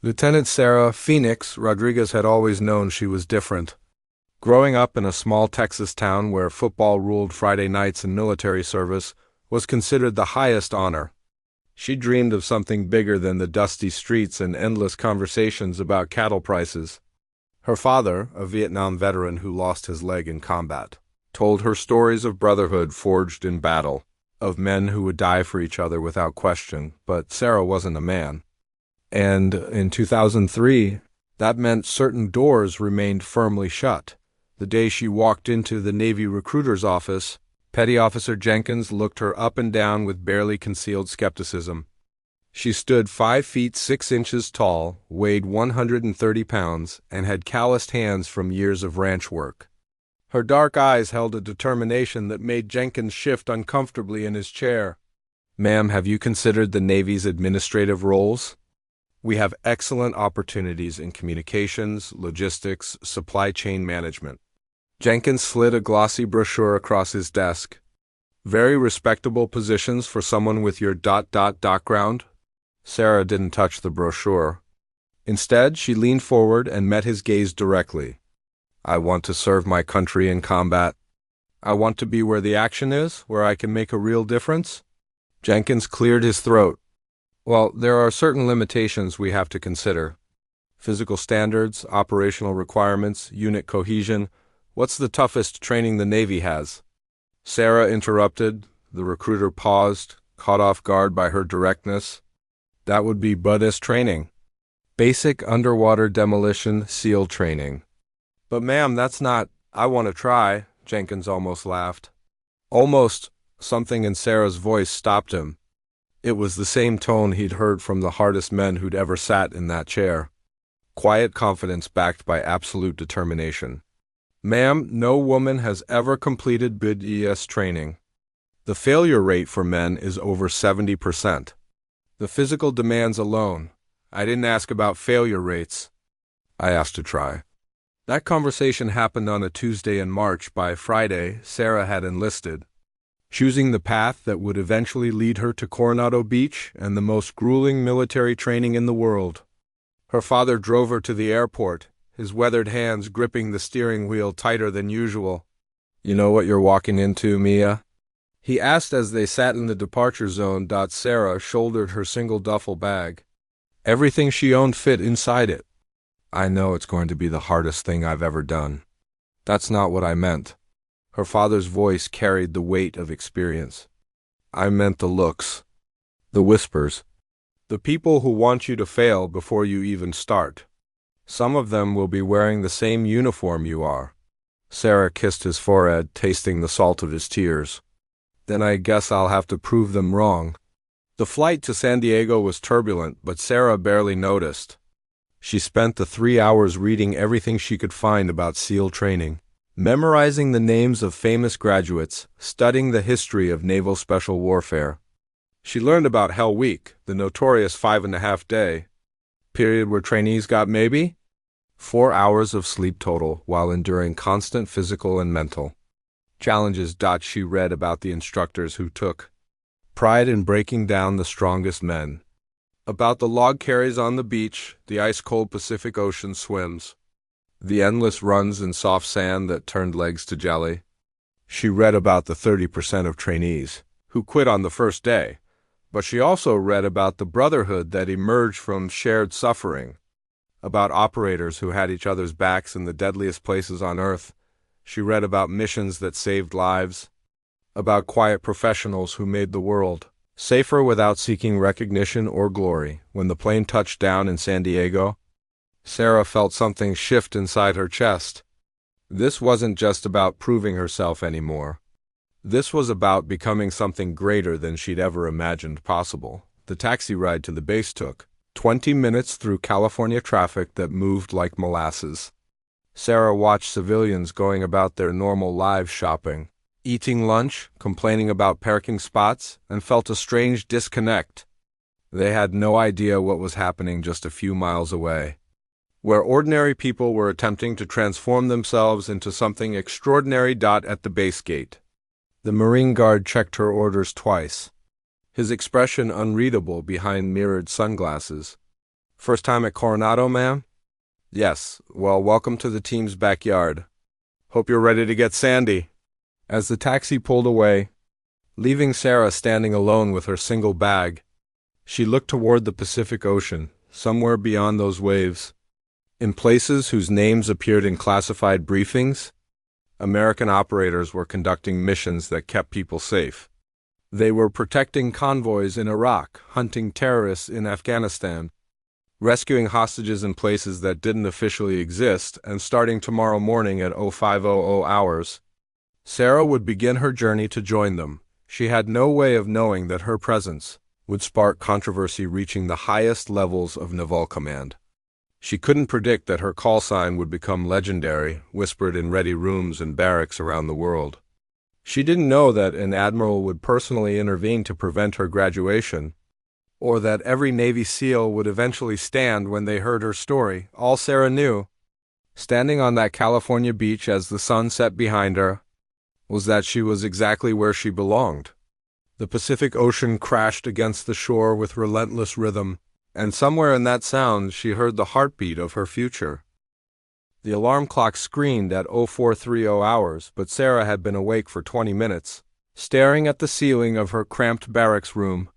Lieutenant Sarah Phoenix Rodriguez had always known she was different. Growing up in a small Texas town where football ruled Friday nights and military service was considered the highest honor, she dreamed of something bigger than the dusty streets and endless conversations about cattle prices. Her father, a Vietnam veteran who lost his leg in combat, told her stories of brotherhood forged in battle, of men who would die for each other without question, but Sarah wasn't a man. And in 2003, that meant certain doors remained firmly shut. The day she walked into the Navy recruiter's office, Petty Officer Jenkins looked her up and down with barely concealed skepticism. She stood 5 feet 6 inches tall, weighed 130 pounds, and had calloused hands from years of ranch work. Her dark eyes held a determination that made Jenkins shift uncomfortably in his chair. "Ma'am, have you considered the Navy's administrative roles? We have excellent opportunities in communications, logistics, supply chain management." Jenkins slid a glossy brochure across his desk. "Very respectable positions for someone with your background." Sarah didn't touch the brochure. Instead, she leaned forward and met his gaze directly. "I want to serve my country in combat. I want to be where the action is, where I can make a real difference." Jenkins cleared his throat. "Well, there are certain limitations we have to consider. Physical standards, operational requirements, unit cohesion. What's the toughest training the Navy has?" Sarah interrupted. The recruiter paused, caught off guard by her directness. "That would be Buddhist training. Basic underwater demolition SEAL training." "But ma'am, that's not—" "I want to try," Jenkins almost laughed. Almost. Something in Sarah's voice stopped him. It was the same tone he'd heard from the hardest men who'd ever sat in that chair. Quiet confidence backed by absolute determination. "Ma'am, no woman has ever completed BDS training. The failure rate for men is over 70%. The physical demands alone. I didn't ask about failure rates. I asked to try." That conversation happened on a Tuesday in March. By Friday, Sarah had enlisted, choosing the path that would eventually lead her to Coronado Beach and the most grueling military training in the world. Her father drove her to the airport, his weathered hands gripping the steering wheel tighter than usual. "You know what you're walking into, Mia?" he asked as they sat in the departure zone. Sarah shouldered her single duffel bag. Everything she owned fit inside it. "I know it's going to be the hardest thing I've ever done." "That's not what I meant." Her father's voice carried the weight of experience. "I meant the looks, the whispers, the people who want you to fail before you even start. Some of them will be wearing the same uniform you are." Sarah kissed his forehead, tasting the salt of his tears. "Then I guess I'll have to prove them wrong." The flight to San Diego was turbulent, but Sarah barely noticed. She spent the 3 hours reading everything she could find about SEAL training, memorizing the names of famous graduates, studying the history of naval special warfare. She learned about Hell Week, the notorious 5.5-day period where trainees got maybe 4 hours of sleep total while enduring constant physical and mental challenges. She read about the instructors who took pride in breaking down the strongest men, about the log carries on the beach, the ice-cold Pacific Ocean swims, the endless runs in soft sand that turned legs to jelly. She read about the 30% of trainees who quit on the first day, but she also read about the brotherhood that emerged from shared suffering, about operators who had each other's backs in the deadliest places on Earth. She read about missions that saved lives, about quiet professionals who made the world safer without seeking recognition or glory. When the plane touched down in San Diego, Sarah felt something shift inside her chest. This wasn't just about proving herself anymore. This was about becoming something greater than she'd ever imagined possible. The taxi ride to the base took 20 minutes through California traffic that moved like molasses. Sarah watched civilians going about their normal lives, shopping, eating lunch, complaining about parking spots, and felt a strange disconnect. They had no idea what was happening just a few miles away, where ordinary people were attempting to transform themselves into something extraordinary. At the base gate, the Marine Guard checked her orders twice, his expression unreadable behind mirrored sunglasses. First time at Coronado, ma'am? Yes, well, welcome to the team's backyard. Hope you're ready to get sandy. As the taxi pulled away, leaving Sarah standing alone with her single bag, she looked toward the Pacific Ocean, somewhere beyond those waves. In places whose names appeared in classified briefings, American operators were conducting missions that kept people safe. They were protecting convoys in Iraq, hunting terrorists in Afghanistan, rescuing hostages in places that didn't officially exist, and starting tomorrow morning at 0500 hours, Sarah would begin her journey to join them. She had no way of knowing that her presence would spark controversy reaching the highest levels of Naval Command. She couldn't predict that her call sign would become legendary, whispered in ready rooms and barracks around the world. She didn't know that an admiral would personally intervene to prevent her graduation, or that every Navy SEAL would eventually stand when they heard her story. All Sarah knew, standing on that California beach as the sun set behind her, was that she was exactly where she belonged. The Pacific Ocean crashed against the shore with relentless rhythm, and somewhere in that sound she heard the heartbeat of her future. The alarm clock screamed at 0430 hours, but Sarah had been awake for 20 minutes, staring at the ceiling of her cramped barracks room.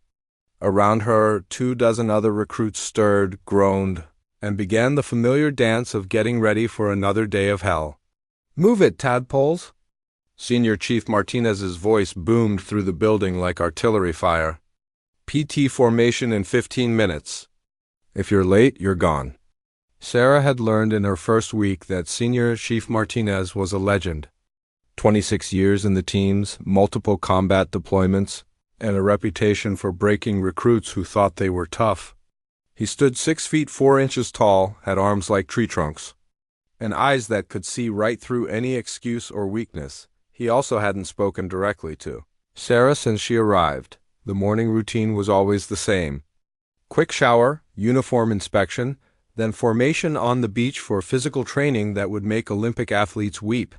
Around her, 24 other recruits stirred, groaned, and began the familiar dance of getting ready for another day of hell. "Move it, tadpoles!" Senior Chief Martinez's voice boomed through the building like artillery fire. "PT formation in 15 minutes. If you're late, you're gone." Sarah had learned in her first week that Senior Chief Martinez was a legend. 26 years in the teams, multiple combat deployments, and a reputation for breaking recruits who thought they were tough. He stood 6 feet 4 inches tall, had arms like tree trunks, and eyes that could see right through any excuse or weakness. He also hadn't spoken directly to Sarah since she arrived. The morning routine was always the same. Quick shower, uniform inspection, then formation on the beach for physical training that would make Olympic athletes weep.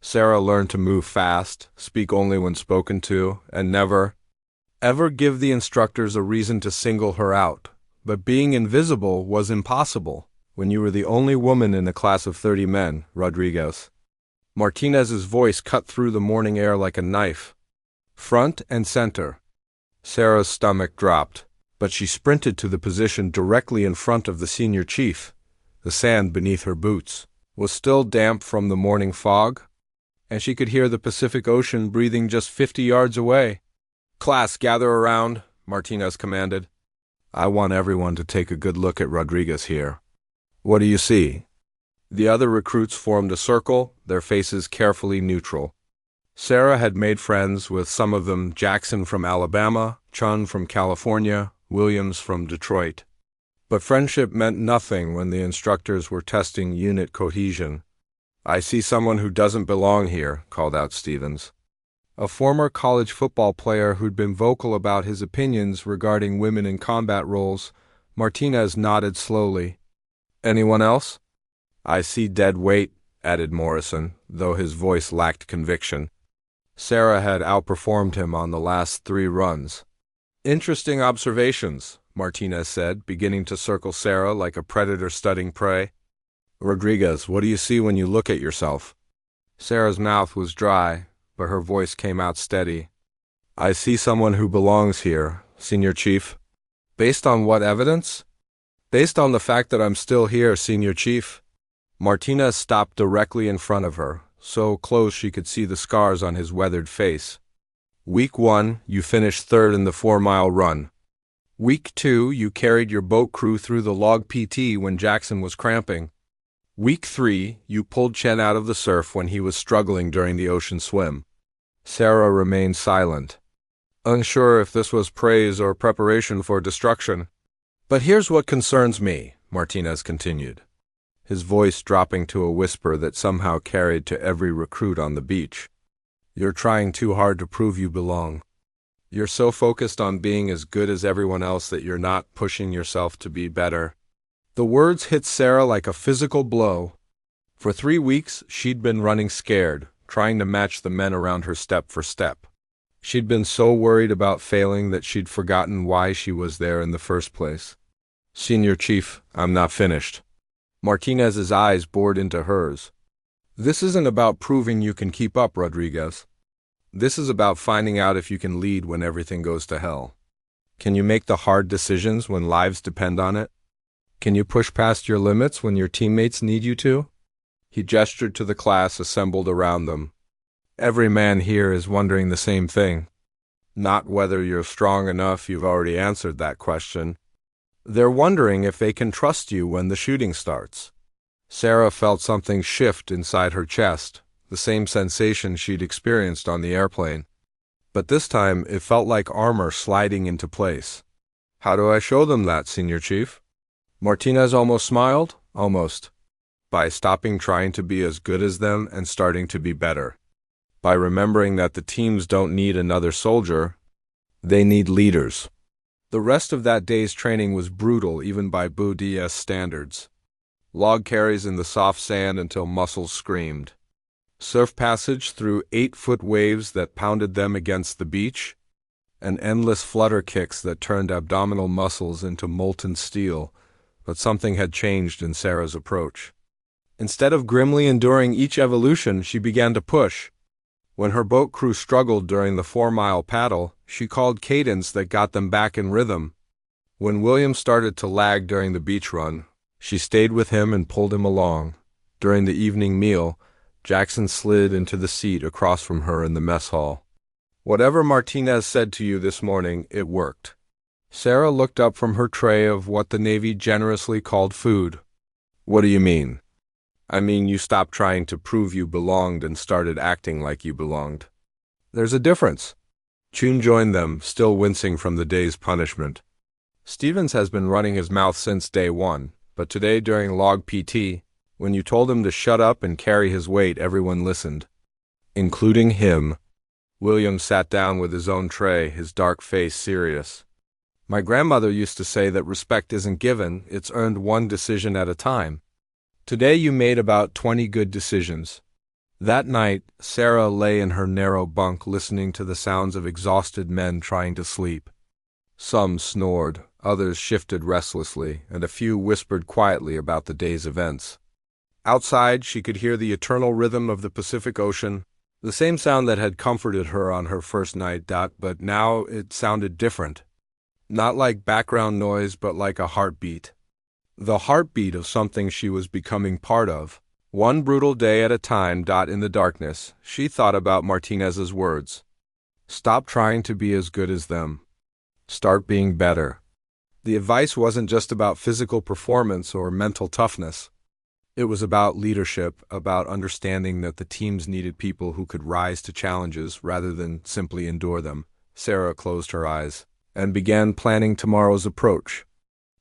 Sarah learned to move fast, speak only when spoken to, and never, ever give the instructors a reason to single her out. But being invisible was impossible when you were the only woman in a class of 30 men, Rodriguez. Martinez's voice cut through the morning air like a knife. Front and center. Sarah's stomach dropped, but she sprinted to the position directly in front of the senior chief. The sand beneath her boots was still damp from the morning fog, and she could hear the Pacific Ocean breathing just 50 yards away. "Class, gather around," Martinez commanded. "I want everyone to take a good look at Rodriguez here. What do you see?" The other recruits formed a circle, their faces carefully neutral. Sarah had made friends with some of them: Jackson from Alabama, Chun from California, Williams from Detroit. But friendship meant nothing when the instructors were testing unit cohesion. "I see someone who doesn't belong here," called out Stevens, a former college football player who'd been vocal about his opinions regarding women in combat roles. Martinez nodded slowly. "Anyone else?" "I see dead weight," added Morrison, though his voice lacked conviction. Sarah had outperformed him on the last 3 runs. "Interesting observations," Martinez said, beginning to circle Sarah like a predator studying prey. "Rodriguez, what do you see when you look at yourself?" Sarah's mouth was dry, but her voice came out steady. "I see someone who belongs here, Senior Chief." "Based on what evidence?" "Based on the fact that I'm still here, Senior Chief." Martinez stopped directly in front of her, so close she could see the scars on his weathered face. "Week 1, you finished 3rd in the 4-mile run. Week 2, you carried your boat crew through the log PT when Jackson was cramping. Week 3, you pulled Chen out of the surf when he was struggling during the ocean swim." Sarah remained silent, unsure if this was praise or preparation for destruction. "But here's what concerns me," Martinez continued, his voice dropping to a whisper that somehow carried to every recruit on the beach. "You're trying too hard to prove you belong. You're so focused on being as good as everyone else that you're not pushing yourself to be better." The words hit Sarah like a physical blow. For 3 weeks, she'd been running scared, trying to match the men around her step for step. She'd been so worried about failing that she'd forgotten why she was there in the first place. Senior Chief, I'm not finished. Martinez's eyes bored into hers. This isn't about proving you can keep up, Rodriguez. This is about finding out if you can lead when everything goes to hell. Can you make the hard decisions when lives depend on it? Can you push past your limits when your teammates need you to? He gestured to the class assembled around them. Every man here is wondering the same thing. Not whether you're strong enough, you've already answered that question. They're wondering if they can trust you when the shooting starts. Sarah felt something shift inside her chest, the same sensation she'd experienced on the airplane. But this time, it felt like armor sliding into place. How do I show them that, Senior Chief? Martinez almost smiled. Almost. By stopping trying to be as good as them and starting to be better. By remembering that the teams don't need another soldier, they need leaders. The rest of that day's training was brutal even by BUDS standards. Log carries in the soft sand until muscles screamed. Surf passage through 8-foot waves that pounded them against the beach, and endless flutter kicks that turned abdominal muscles into molten steel. But something had changed in Sarah's approach. Instead of grimly enduring each evolution, she began to push. When her boat crew struggled during the 4-mile paddle, she called cadence that got them back in rhythm. When William started to lag during the beach run, she stayed with him and pulled him along. During the evening meal, Jackson slid into the seat across from her in the mess hall. Whatever Martinez said to you this morning, it worked. Sarah looked up from her tray of what the Navy generously called food. What do you mean? I mean, you stopped trying to prove you belonged and started acting like you belonged. There's a difference. Chun joined them, still wincing from the day's punishment. Stevens has been running his mouth since day one, but today during log PT, when you told him to shut up and carry his weight, everyone listened. Including him. William sat down with his own tray, his dark face serious. My grandmother used to say that respect isn't given, it's earned one decision at a time. Today you made about 20 good decisions. That night, Sarah lay in her narrow bunk listening to the sounds of exhausted men trying to sleep. Some snored, others shifted restlessly, and a few whispered quietly about the day's events. Outside, she could hear the eternal rhythm of the Pacific Ocean, the same sound that had comforted her on her first night, but now it sounded different. Not like background noise, but like a heartbeat. The heartbeat of something she was becoming part of. One brutal day at a time. In the darkness, she thought about Martinez's words. Stop trying to be as good as them. Start being better. The advice wasn't just about physical performance or mental toughness. It was about leadership, about understanding that the teams needed people who could rise to challenges rather than simply endure them. Sarah closed her eyes and began planning tomorrow's approach.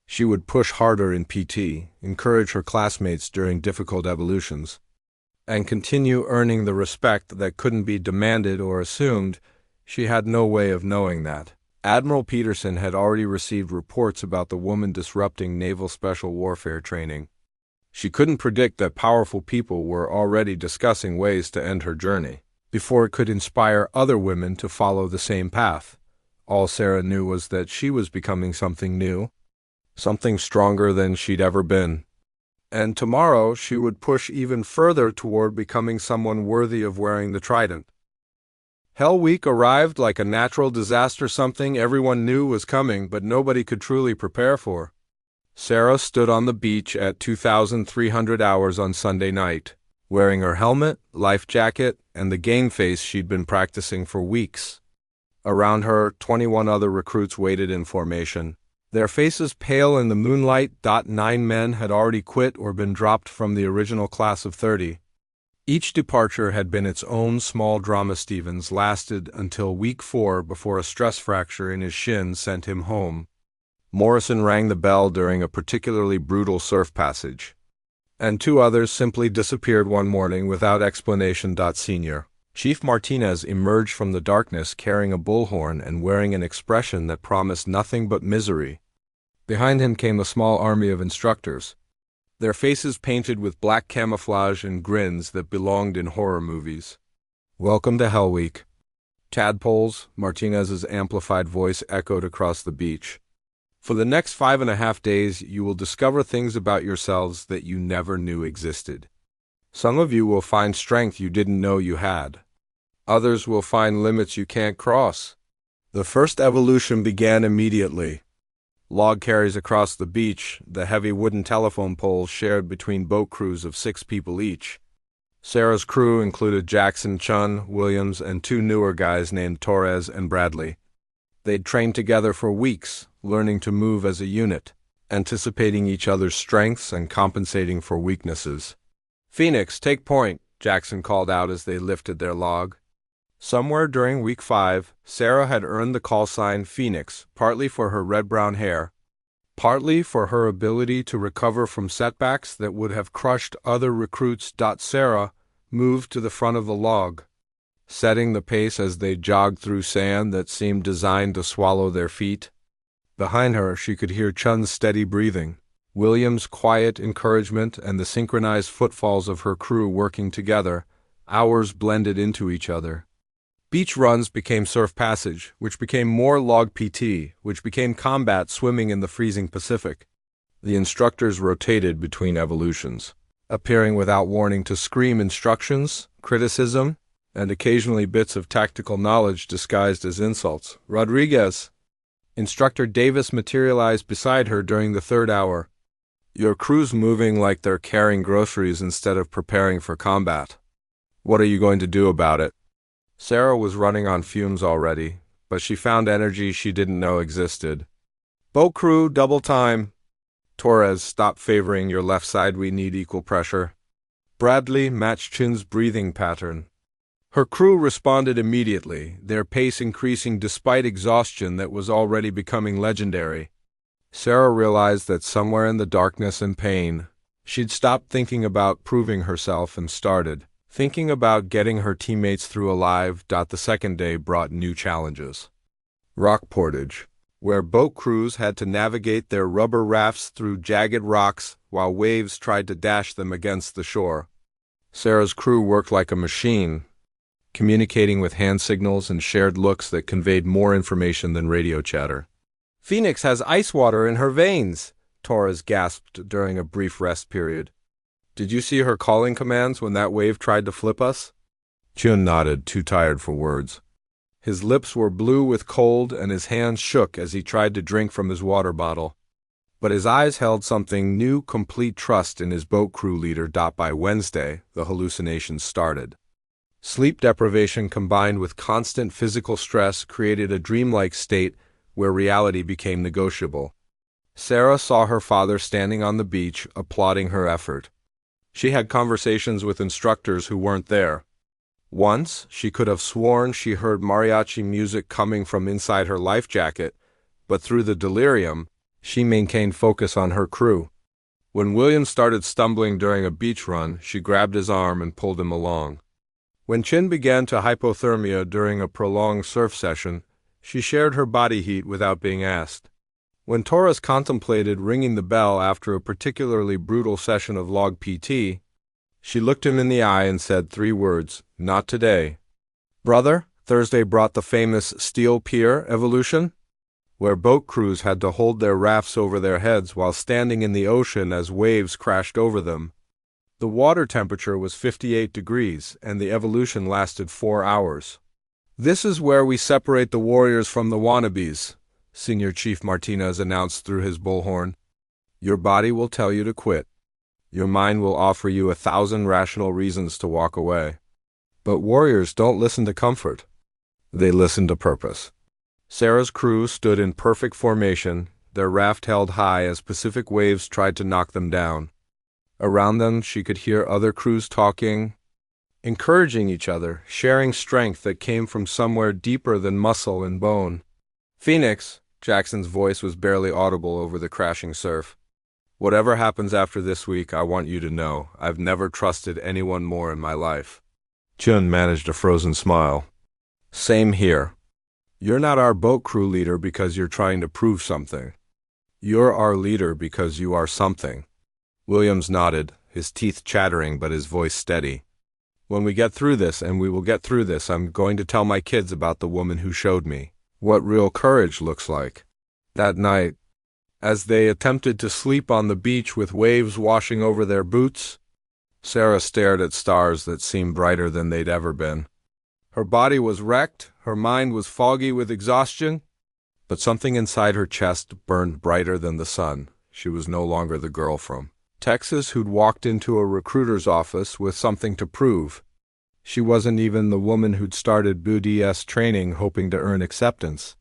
She would push harder in PT, encourage her classmates during difficult evolutions, and continue earning the respect that couldn't be demanded or assumed. She had no way of knowing that. Admiral Peterson had already received reports about the woman disrupting naval special warfare training. She couldn't predict that powerful people were already discussing ways to end her journey, before it could inspire other women to follow the same path. All Sarah knew was that she was becoming something new, something stronger than she'd ever been. And tomorrow she would push even further toward becoming someone worthy of wearing the trident. Hell Week arrived like a natural disaster, something everyone knew was coming, but nobody could truly prepare for. Sarah stood on the beach at 2,300 hours on Sunday night, wearing her helmet, life jacket, and the game face she'd been practicing for weeks. Around her, 21 other recruits waited in formation, their faces pale in the moonlight. 9 men had already quit or been dropped from the original class of 30. Each departure had been its own small drama. Stevens lasted until week 4 before a stress fracture in his shin sent him home. Morrison rang the bell during a particularly brutal surf passage. And 2 others simply disappeared one morning without explanation. Senior Chief Martinez emerged from the darkness carrying a bullhorn and wearing an expression that promised nothing but misery. Behind him came a small army of instructors, their faces painted with black camouflage and grins that belonged in horror movies. Welcome to Hell Week. Tadpoles, Martinez's amplified voice echoed across the beach. For the next 5.5 days, you will discover things about yourselves that you never knew existed. Some of you will find strength you didn't know you had. Others will find limits you can't cross. The first evolution began immediately. Log carries across the beach, the heavy wooden telephone poles shared between boat crews of 6 people each. Sarah's crew included Jackson, Chun, Williams, and 2 newer guys named Torres and Bradley. They'd trained together for weeks, learning to move as a unit, anticipating each other's strengths and compensating for weaknesses. "Phoenix, take point," Jackson called out as they lifted their log. Somewhere during week 5, Sarah had earned the call sign Phoenix, partly for her red-brown hair, partly for her ability to recover from setbacks that would have crushed other recruits. Sarah moved to the front of the log, setting the pace as they jogged through sand that seemed designed to swallow their feet. Behind her, she could hear Chun's steady breathing, William's quiet encouragement, and the synchronized footfalls of her crew working together. Hours blended into each other. Beach runs became surf passage, which became more log PT, which became combat swimming in the freezing Pacific. The instructors rotated between evolutions, appearing without warning to scream instructions, criticism, and occasionally bits of tactical knowledge disguised as insults. "Rodriguez!" Instructor Davis materialized beside her during the 3rd hour. "Your crew's moving like they're carrying groceries instead of preparing for combat. What are you going to do about it?" Sarah was running on fumes already, but she found energy she didn't know existed. "Boat crew, double time." "Torres, stop favoring your left side, we need equal pressure." Bradley matched Chin's breathing pattern. Her crew responded immediately, their pace increasing despite exhaustion that was already becoming legendary. Sarah realized that somewhere in the darkness and pain, she'd stopped thinking about proving herself and started thinking about getting her teammates through alive. The second day brought new challenges. Rock portage, where boat crews had to navigate their rubber rafts through jagged rocks while waves tried to dash them against the shore. Sarah's crew worked like a machine, communicating with hand signals and shared looks that conveyed more information than radio chatter. "Phoenix has ice water in her veins," Torres gasped during a brief rest period. "Did you see her calling commands when that wave tried to flip us?" Chun nodded, too tired for words. His lips were blue with cold and his hands shook as he tried to drink from his water bottle. But his eyes held something new, complete trust in his boat crew leader. By Wednesday, the hallucinations started. Sleep deprivation combined with constant physical stress created a dreamlike state where reality became negotiable. Sarah saw her father standing on the beach, applauding her effort. She had conversations with instructors who weren't there. Once, she could have sworn she heard mariachi music coming from inside her life jacket, but through the delirium, she maintained focus on her crew. When William started stumbling during a beach run, she grabbed his arm and pulled him along. When Chin began to hypothermia during a prolonged surf session, she shared her body heat without being asked. When Torres contemplated ringing the bell after a particularly brutal session of log PT, she looked him in the eye and said 3 words, "Not today." "Brother, Thursday brought the famous Steel Pier evolution, where boat crews had to hold their rafts over their heads while standing in the ocean as waves crashed over them. The water temperature was 58 degrees, and the evolution lasted 4 hours. This is where we separate the warriors from the wannabes," Senior Chief Martinez announced through his bullhorn. "Your body will tell you to quit. Your mind will offer you 1,000 rational reasons to walk away. But warriors don't listen to comfort. They listen to purpose." Sarah's crew stood in perfect formation, their raft held high as Pacific waves tried to knock them down. Around them, she could hear other crews talking, encouraging each other, sharing strength that came from somewhere deeper than muscle and bone. "Phoenix," Jackson's voice was barely audible over the crashing surf. "Whatever happens after this week, I want you to know I've never trusted anyone more in my life." Chun managed a frozen smile. "Same here. You're not our boat crew leader because you're trying to prove something. You're our leader because you are something." Williams nodded, his teeth chattering but his voice steady. "When we get through this, and we will get through this, I'm going to tell my kids about the woman who showed me what real courage looks like." That night, As they attempted to sleep on the beach with waves washing over their boots, Sarah stared at stars that seemed brighter than they'd ever been. Her body was wrecked, her mind was foggy with exhaustion, but something inside her chest burned brighter than the sun. She was no longer the girl from Texas who'd walked into a recruiter's office with something to prove. She wasn't even the woman who'd started BDS training hoping to earn acceptance.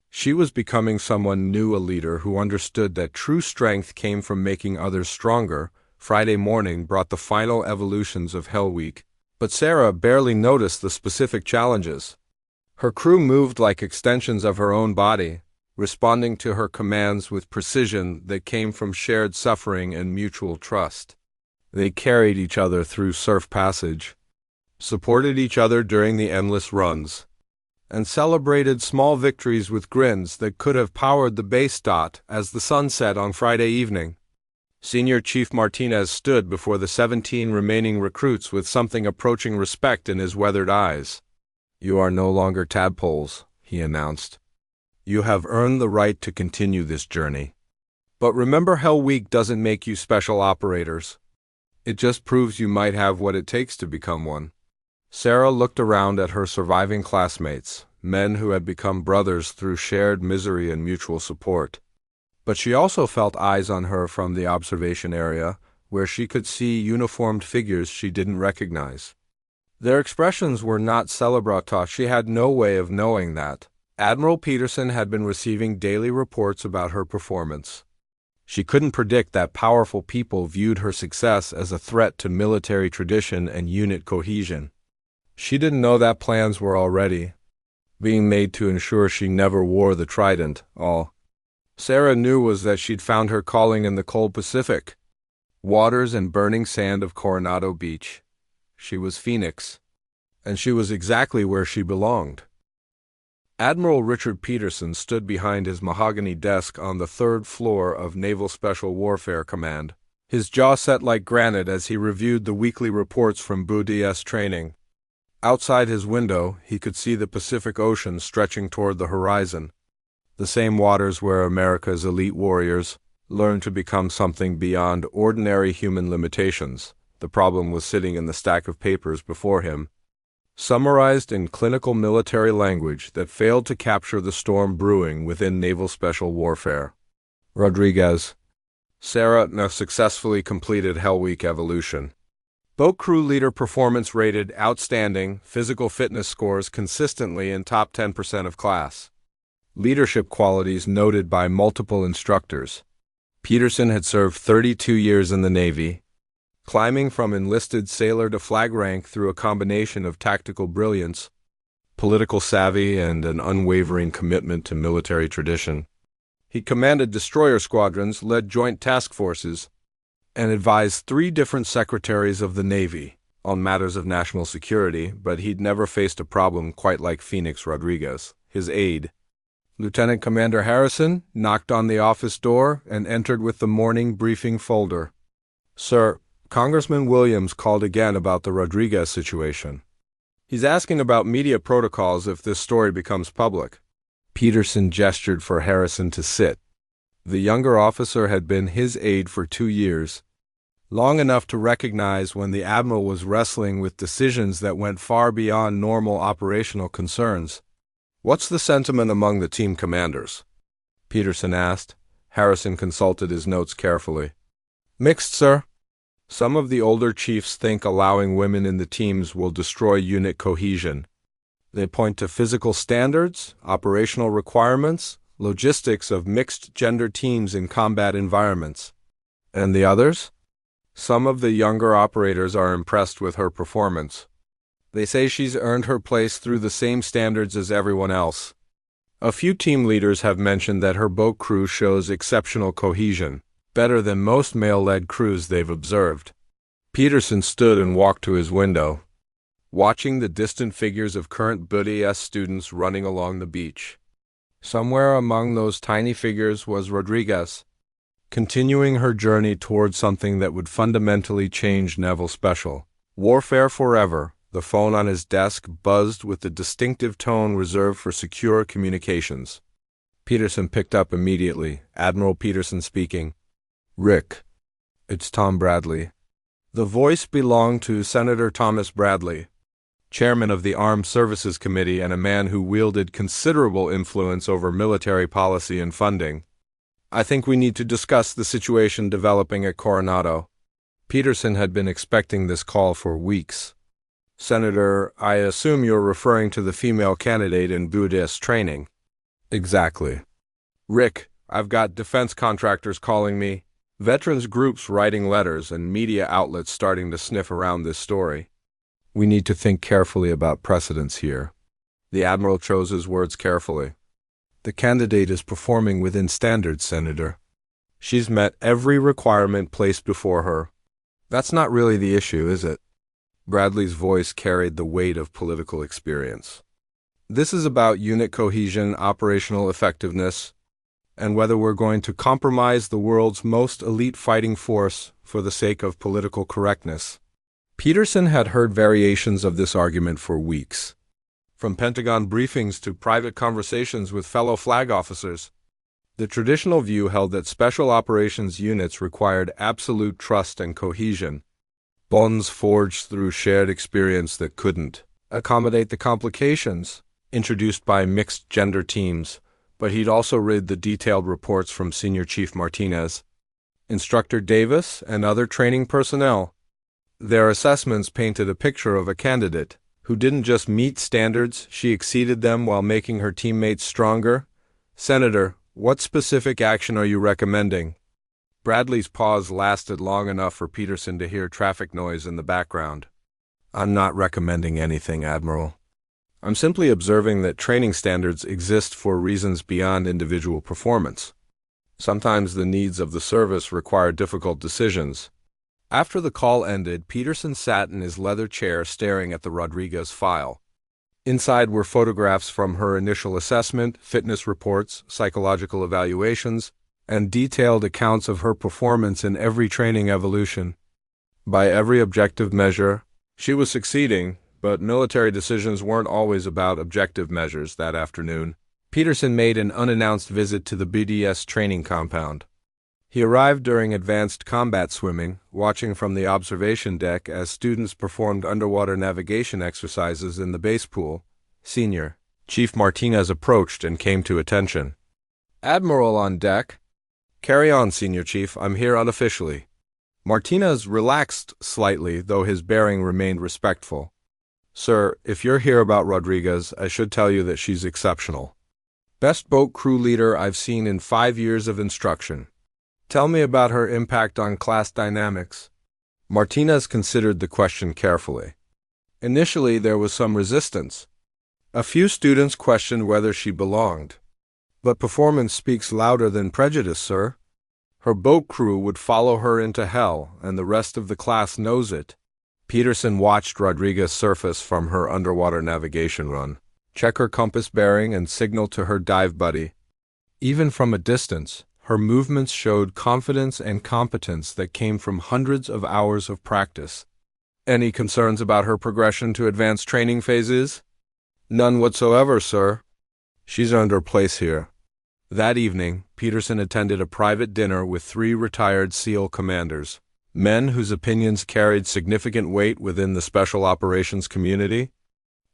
She was becoming someone new, a leader who understood that true strength came from making others stronger. Friday morning brought the final evolutions of Hell Week, but Sarah barely noticed the specific challenges. Her crew moved like extensions of her own body, responding to her commands with precision that came from shared suffering and mutual trust. They carried each other through surf passage, supported each other during the endless runs, and celebrated small victories with grins that could have powered the base dot as the sun set on Friday evening. Senior Chief Martinez stood before the 17 remaining recruits with something approaching respect in his weathered eyes. "You are no longer tadpoles," he announced. "You have earned the right to continue this journey. But remember, Hell Week doesn't make you special operators. It just proves you might have what it takes to become one." Sarah looked around at her surviving classmates, men who had become brothers through shared misery and mutual support. But she also felt eyes on her from the observation area, where she could see uniformed figures she didn't recognize. Their expressions were not celebratory. She had no way of knowing that. Admiral Peterson had been receiving daily reports about her performance. She couldn't predict that powerful people viewed her success as a threat to military tradition and unit cohesion. She didn't know that plans were already being made to ensure she never wore the trident. All Sarah knew was that she'd found her calling in the cold Pacific waters and burning sand of Coronado Beach. She was Phoenix, and she was exactly where she belonged. Admiral Richard Peterson stood behind his mahogany desk on the third floor of Naval Special Warfare Command, his jaw set like granite as he reviewed the weekly reports from BDS training. Outside his window, he could see the Pacific Ocean stretching toward the horizon, the same waters where America's elite warriors learned to become something beyond ordinary human limitations. The problem was sitting in the stack of papers before him, summarized in clinical military language that failed to capture the storm brewing within naval special warfare. Rodriguez. Sarah now successfully completed Hell Week evolution. Boat crew leader performance rated outstanding, physical fitness scores consistently in top 10% of class. Leadership qualities noted by multiple instructors. Peterson had served 32 years in the Navy, climbing from enlisted sailor to flag rank through a combination of tactical brilliance, political savvy, and an unwavering commitment to military tradition. He commanded destroyer squadrons, led joint task forces, and advised 3 different secretaries of the Navy on matters of national security, but he'd never faced a problem quite like Phoenix Rodriguez. His aide, Lieutenant Commander Harrison, knocked on the office door and entered with the morning briefing folder. "Sir, Congressman Williams called again about the Rodriguez situation. He's asking about media protocols if this story becomes public." Peterson gestured for Harrison to sit. The younger officer had been his aide for 2 years, long enough to recognize when the Admiral was wrestling with decisions that went far beyond normal operational concerns. "What's the sentiment among the team commanders?" Peterson asked. Harrison consulted his notes carefully. "Mixed, sir. Some of the older chiefs think allowing women in the teams will destroy unit cohesion. They point to physical standards, operational requirements, logistics of mixed-gender teams in combat environments. And the others? Some of the younger operators are impressed with her performance. They say she's earned her place through the same standards as everyone else. A few team leaders have mentioned that her boat crew shows exceptional cohesion, better than most male-led crews they've observed." Peterson stood and walked to his window, watching the distant figures of current BDS students running along the beach. Somewhere among those tiny figures was Rodriguez, continuing her journey toward something that would fundamentally change Naval Special Warfare forever. The phone on his desk buzzed with the distinctive tone reserved for secure communications. Peterson picked up immediately. Admiral Peterson speaking. Rick, it's Tom Bradley. The voice belonged to Senator Thomas Bradley, chairman of the Armed Services Committee and a man who wielded considerable influence over military policy and funding. I think we need to discuss the situation developing at Coronado. Peterson had been expecting this call for weeks. Senator, I assume you're referring to the female candidate in Buddhist training. Exactly. Rick, I've got defense contractors calling me, veterans groups writing letters, and media outlets starting to sniff around this story. We need to think carefully about precedents here. The Admiral chose his words carefully. The candidate is performing within standards, Senator. She's met every requirement placed before her. That's not really the issue, is it? Bradley's voice carried the weight of political experience. This is about unit cohesion, operational effectiveness, and whether we're going to compromise the world's most elite fighting force for the sake of political correctness. Peterson had heard variations of this argument for weeks, from Pentagon briefings to private conversations with fellow flag officers. The traditional view held that special operations units required absolute trust and cohesion, bonds forged through shared experience that couldn't accommodate the complications introduced by mixed-gender teams, but he'd also read the detailed reports from Senior Chief Martinez, Instructor Davis, and other training personnel. Their assessments painted a picture of a candidate who didn't just meet standards, she exceeded them while making her teammates stronger. Senator, what specific action are you recommending? Bradley's pause lasted long enough for Peterson to hear traffic noise in the background. I'm not recommending anything, Admiral. I'm simply observing that training standards exist for reasons beyond individual performance. Sometimes the needs of the service require difficult decisions. After the call ended, Peterson sat in his leather chair staring at the Rodriguez file. Inside were photographs from her initial assessment, fitness reports, psychological evaluations, and detailed accounts of her performance in every training evolution. By every objective measure, she was succeeding, but military decisions weren't always about objective measures that afternoon. Peterson made an unannounced visit to the BDS training compound. He arrived during advanced combat swimming, watching from the observation deck as students performed underwater navigation exercises in the base pool. Senior Chief Martinez approached and came to attention. Admiral on deck. Carry on, Senior Chief. I'm here unofficially. Martinez relaxed slightly, though his bearing remained respectful. Sir, if you're here about Rodriguez, I should tell you that she's exceptional. Best boat crew leader I've seen in 5 years of instruction. Tell me about her impact on class dynamics. Martinez considered the question carefully. Initially, there was some resistance. A few students questioned whether she belonged. But performance speaks louder than prejudice, sir. Her boat crew would follow her into hell, and the rest of the class knows it. Peterson watched Rodriguez surface from her underwater navigation run, check her compass bearing, and signal to her dive buddy. Even from a distance, her movements showed confidence and competence that came from hundreds of hours of practice. Any concerns about her progression to advanced training phases? None whatsoever, sir. She's earned her place here. That evening, Peterson attended a private dinner with 3 retired SEAL commanders, men whose opinions carried significant weight within the special operations community.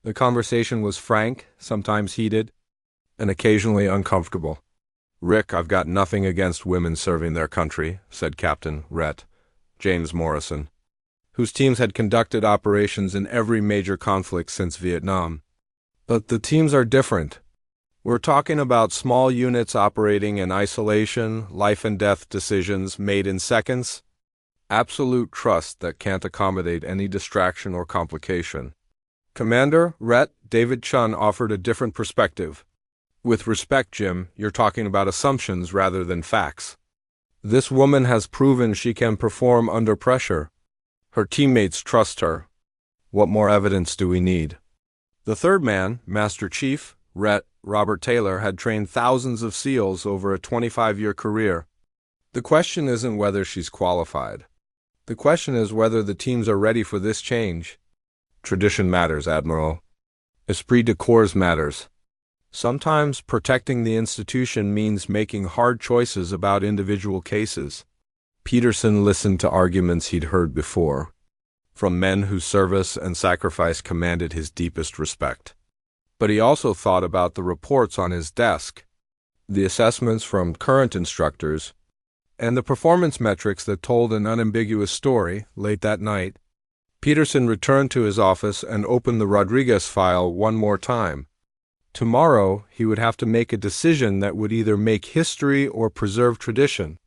The conversation was frank, sometimes heated, and occasionally uncomfortable. Rick, I've got nothing against women serving their country, said Captain Rhett, James Morrison, whose teams had conducted operations in every major conflict since Vietnam. But the teams are different. We're talking about small units operating in isolation, life and death decisions made in seconds, absolute trust that can't accommodate any distraction or complication. Commander Rhett, David Chun offered a different perspective. With respect, Jim, you're talking about assumptions rather than facts. This woman has proven she can perform under pressure. Her teammates trust her. What more evidence do we need? The third man, Master Chief, Rhett, Robert Taylor, had trained thousands of SEALs over a 25-year career. The question isn't whether she's qualified. The question is whether the teams are ready for this change. Tradition matters, Admiral. Esprit de corps matters. Sometimes protecting the institution means making hard choices about individual cases. Peterson listened to arguments he'd heard before, from men whose service and sacrifice commanded his deepest respect. But he also thought about the reports on his desk, the assessments from current instructors, and the performance metrics that told an unambiguous story. Late that night, Peterson returned to his office and opened the Rodriguez file one more time. Tomorrow, he would have to make a decision that would either make history or preserve tradition.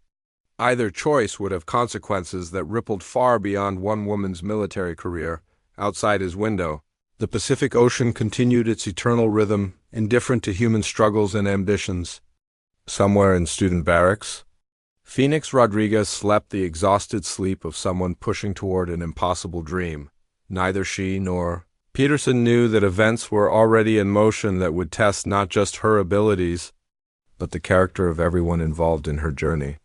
Either choice would have consequences that rippled far beyond one woman's military career. Outside his window, the Pacific Ocean continued its eternal rhythm, indifferent to human struggles and ambitions. Somewhere in student barracks, Phoenix Rodriguez slept the exhausted sleep of someone pushing toward an impossible dream. Neither she nor Peterson knew that events were already in motion that would test not just her abilities, but the character of everyone involved in her journey.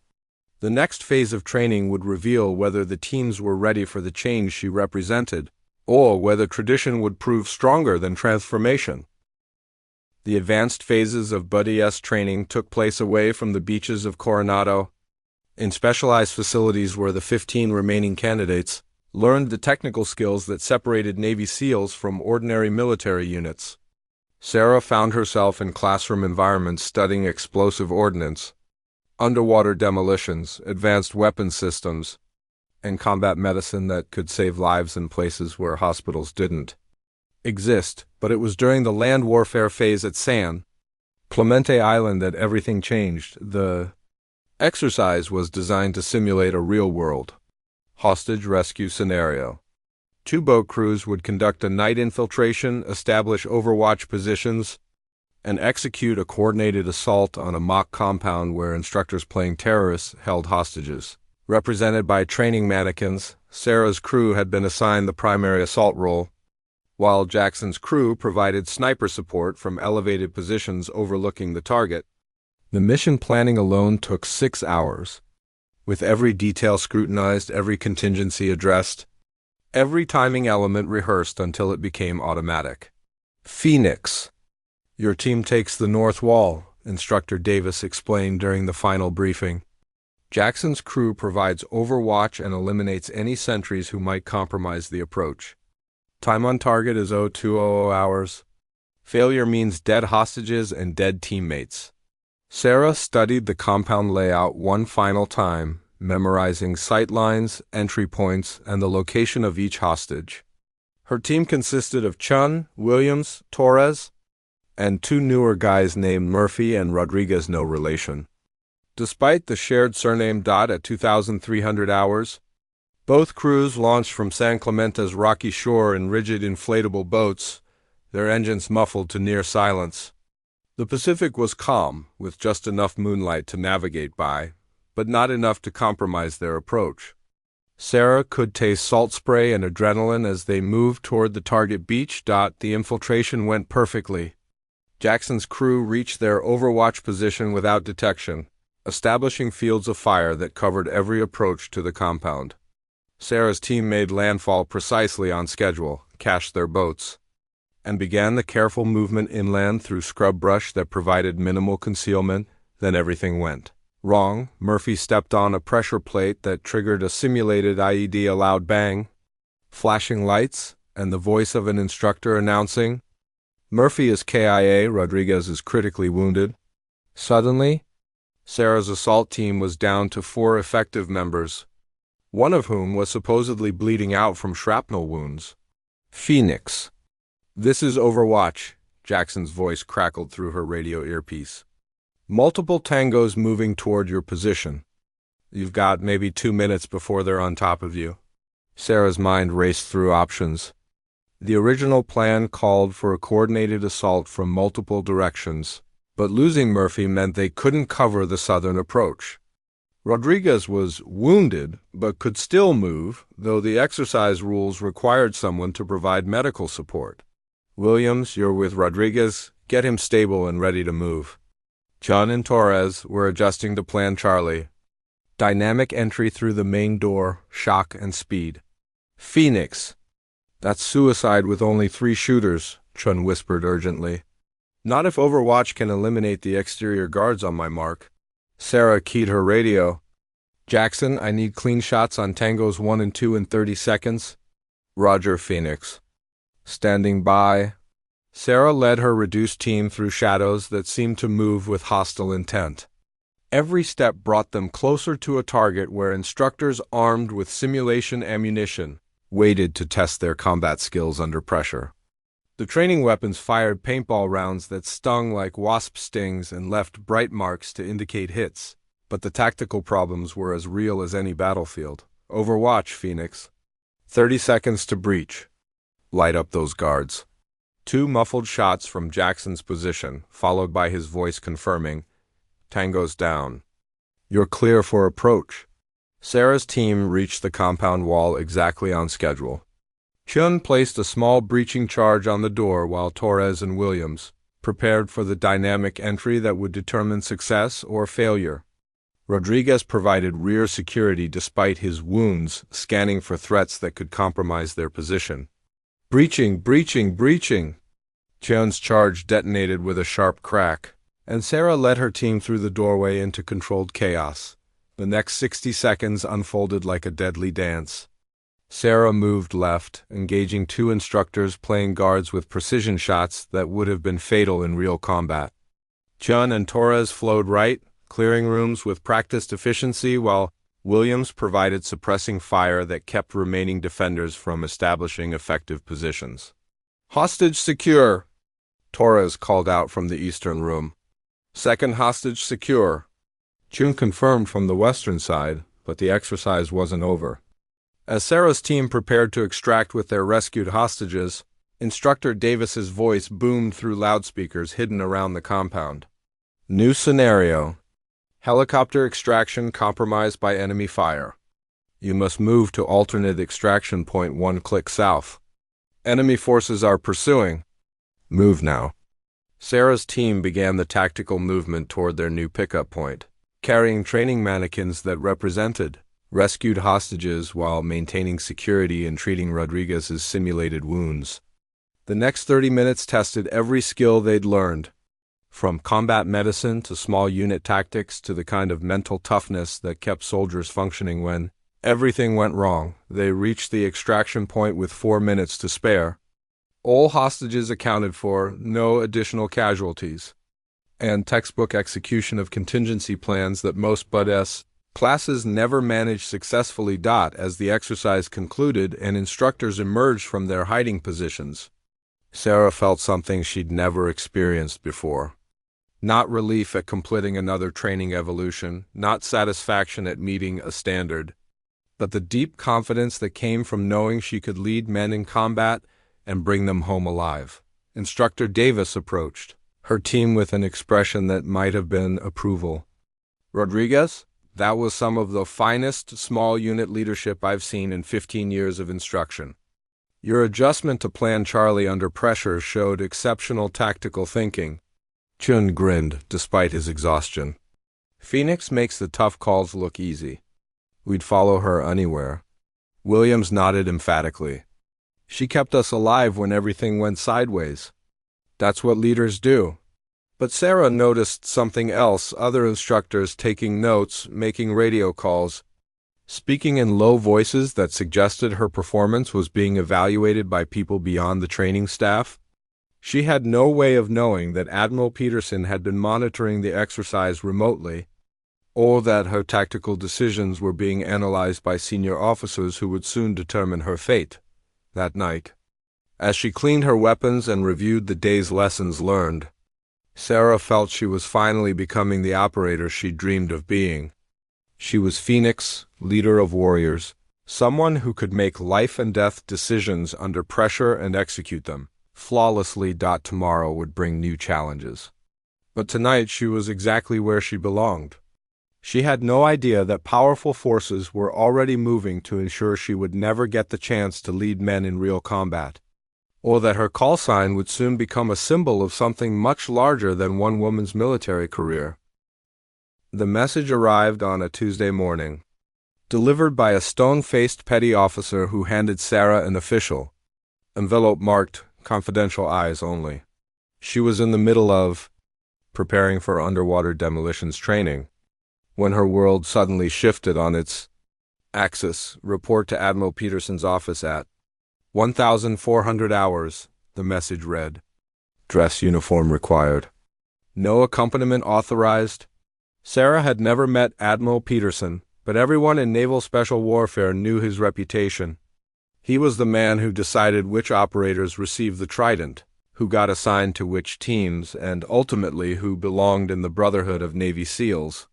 The next phase of training would reveal whether the teams were ready for the change she represented, or whether tradition would prove stronger than transformation. The advanced phases of Buddy S training took place away from the beaches of Coronado, in specialized facilities where the 15 remaining candidates learned the technical skills that separated Navy SEALs from ordinary military units. Sarah found herself in classroom environments studying explosive ordnance, underwater demolitions, advanced weapon systems, and combat medicine that could save lives in places where hospitals didn't exist. But it was during the land warfare phase at San Clemente Island that everything changed. The exercise was designed to simulate a real-world hostage rescue scenario. 2 boat crews would conduct a night infiltration, establish overwatch positions, and execute a coordinated assault on a mock compound where instructors playing terrorists held hostages. Represented by training mannequins, Sarah's crew had been assigned the primary assault role, while Jackson's crew provided sniper support from elevated positions overlooking the target. The mission planning alone took 6 hours, with every detail scrutinized, every contingency addressed, every timing element rehearsed until it became automatic. Phoenix. Your team takes the north wall, Instructor Davis explained during the final briefing. Jackson's crew provides overwatch and eliminates any sentries who might compromise the approach. Time on target is 0200 hours. Failure means dead hostages and dead teammates. Sarah studied the compound layout one final time, memorizing sight lines, entry points, and the location of each hostage. Her team consisted of Chun, Williams, Torres, and 2 newer guys named Murphy and Rodriguez, no relation. Despite the shared surname at 2,300 hours, both crews launched from San Clemente's rocky shore in rigid inflatable boats, their engines muffled to near silence. The Pacific was calm, with just enough moonlight to navigate by, but not enough to compromise their approach. Sarah could taste salt spray and adrenaline as they moved toward the target beach. The infiltration went perfectly. Jackson's crew reached their overwatch position without detection, establishing fields of fire that covered every approach to the compound. Sarah's team made landfall precisely on schedule, cached their boats, and began the careful movement inland through scrub brush that provided minimal concealment. Then everything went wrong. Murphy stepped on a pressure plate that triggered a simulated IED. A loud bang, flashing lights, and the voice of an instructor announcing, "Murphy is KIA, Rodriguez is critically wounded." Suddenly, Sarah's assault team was down to 4 effective members, one of whom was supposedly bleeding out from shrapnel wounds. Phoenix. "This is Overwatch," Jackson's voice crackled through her radio earpiece. "Multiple tangos moving toward your position. You've got maybe 2 minutes before they're on top of you." Sarah's mind raced through options. The original plan called for a coordinated assault from multiple directions, but losing Murphy meant they couldn't cover the southern approach. Rodriguez was wounded, but could still move, though the exercise rules required someone to provide medical support. "Williams, you're with Rodriguez. Get him stable and ready to move." Chun and Torres were adjusting to Plan Charlie. Dynamic entry through the main door, shock and speed. "Phoenix. That's suicide with only 3 shooters," Chun whispered urgently. Not if Overwatch can eliminate the exterior guards on my mark. Sarah keyed her radio. Jackson, I need clean shots on tangos 1 and 2 in 30 seconds. Roger, Phoenix. Standing by. Sarah led her reduced team through shadows that seemed to move with hostile intent. Every step brought them closer to a target where instructors armed with simulation ammunition waited to test their combat skills under pressure. The training weapons fired paintball rounds that stung like wasp stings and left bright marks to indicate hits, but the tactical problems were as real as any battlefield. Overwatch, Phoenix. 30 seconds to breach. Light up those guards. 2 muffled shots from Jackson's position, followed by his voice confirming, Tango's down. You're clear for approach. Sarah's team reached the compound wall exactly on schedule. Chun placed a small breaching charge on the door while Torres and Williams prepared for the dynamic entry that would determine success or failure. Rodriguez provided rear security despite his wounds, scanning for threats that could compromise their position. Breaching, breaching, breaching! Chun's charge detonated with a sharp crack, and Sarah led her team through the doorway into controlled chaos. The next 60 seconds unfolded like a deadly dance. Sarah moved left, engaging 2 instructors playing guards with precision shots that would have been fatal in real combat. Chun and Torres flowed right, clearing rooms with practiced efficiency, while Williams provided suppressing fire that kept remaining defenders from establishing effective positions. Hostage secure, Torres called out from the eastern room. Second hostage secure. Chun confirmed from the western side, but the exercise wasn't over. As Sarah's team prepared to extract with their rescued hostages, Instructor Davis's voice boomed through loudspeakers hidden around the compound. New scenario. Helicopter extraction compromised by enemy fire. You must move to alternate extraction point 1 click south. Enemy forces are pursuing. Move now. Sarah's team began the tactical movement toward their new pickup point, carrying training mannequins that represented rescued hostages while maintaining security and treating Rodriguez's simulated wounds. The next 30 minutes tested every skill they'd learned, from combat medicine to small unit tactics to the kind of mental toughness that kept soldiers functioning when everything went wrong. They reached the extraction point with 4 minutes to spare. All hostages accounted for, no additional casualties, and textbook execution of contingency plans that most BUD/S classes never managed successfully. As the exercise concluded and instructors emerged from their hiding positions, Sarah felt something she'd never experienced before. Not relief at completing another training evolution, not satisfaction at meeting a standard, but the deep confidence that came from knowing she could lead men in combat and bring them home alive. Instructor Davis approached her team with an expression that might have been approval. Rodriguez, that was some of the finest small unit leadership I've seen in 15 years of instruction. Your adjustment to Plan Charlie under pressure showed exceptional tactical thinking. Chun grinned despite his exhaustion. Phoenix makes the tough calls look easy. We'd follow her anywhere. Williams nodded emphatically. She kept us alive when everything went sideways. That's what leaders do. But Sarah noticed something else, other instructors taking notes, making radio calls, speaking in low voices that suggested her performance was being evaluated by people beyond the training staff. She had no way of knowing that Admiral Peterson had been monitoring the exercise remotely, or that her tactical decisions were being analyzed by senior officers who would soon determine her fate. That night, as she cleaned her weapons and reviewed the day's lessons learned, Sarah felt she was finally becoming the operator she dreamed of being. She was Phoenix, leader of warriors, someone who could make life-and-death decisions under pressure and execute them flawlessly. Tomorrow would bring new challenges. But tonight she was exactly where she belonged. She had no idea that powerful forces were already moving to ensure she would never get the chance to lead men in real combat, or that her call sign would soon become a symbol of something much larger than one woman's military career. The message arrived on a Tuesday morning, delivered by a stone-faced petty officer who handed Sarah an official envelope marked "Confidential Eyes Only." She was in the middle of preparing for underwater demolitions training when her world suddenly shifted on its axis. Report to Admiral Peterson's office at 1,400 hours, the message read. Dress uniform required. No accompaniment authorized. Sarah had never met Admiral Peterson, but everyone in naval special warfare knew his reputation. He was the man who decided which operators received the Trident, who got assigned to which teams, and ultimately who belonged in the Brotherhood of Navy SEALs.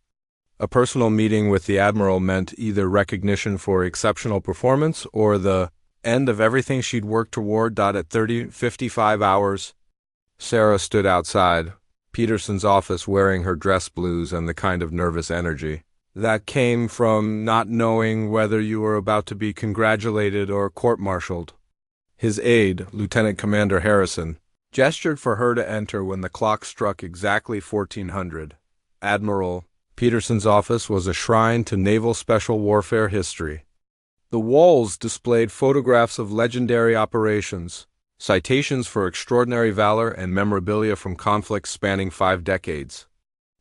A personal meeting with the Admiral meant either recognition for exceptional performance or the end of everything she'd worked toward. At 55 hours, Sarah stood outside Peterson's office wearing her dress blues and the kind of nervous energy that came from not knowing whether you were about to be congratulated or court-martialed. His aide, Lieutenant Commander Harrison, gestured for her to enter when the clock struck exactly 1400. Admiral Peterson's office was a shrine to naval special warfare history. The walls displayed photographs of legendary operations, citations for extraordinary valor, and memorabilia from conflicts spanning 5 decades.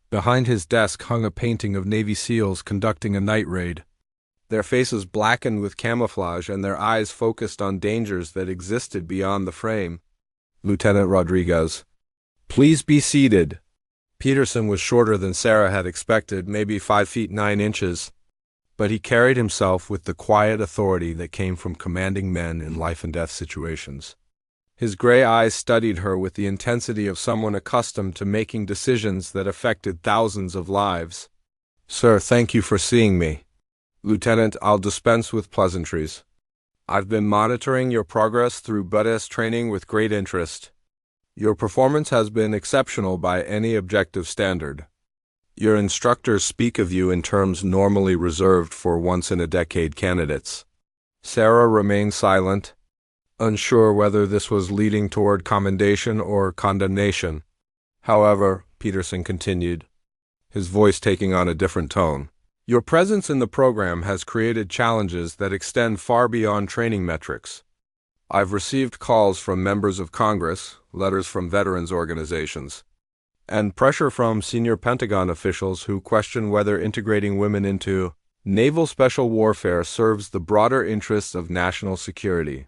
Behind his desk hung a painting of Navy SEALs conducting a night raid, their faces blackened with camouflage and their eyes focused on dangers that existed beyond the frame. Lieutenant Rodriguez, please be seated. Peterson was shorter than Sarah had expected, maybe 5 feet 9 inches, but he carried himself with the quiet authority that came from commanding men in life-and-death situations. His gray eyes studied her with the intensity of someone accustomed to making decisions that affected thousands of lives. Sir, thank you for seeing me. Lieutenant, I'll dispense with pleasantries. I've been monitoring your progress through BUDS training with great interest. Your performance has been exceptional by any objective standard. Your instructors speak of you in terms normally reserved for once-in-a-decade candidates. Sarah remained silent, unsure whether this was leading toward commendation or condemnation. However, Peterson continued, his voice taking on a different tone. Your presence in the program has created challenges that extend far beyond training metrics. I've received calls from members of Congress, letters from veterans organizations, and pressure from senior Pentagon officials who question whether integrating women into naval special warfare serves the broader interests of national security.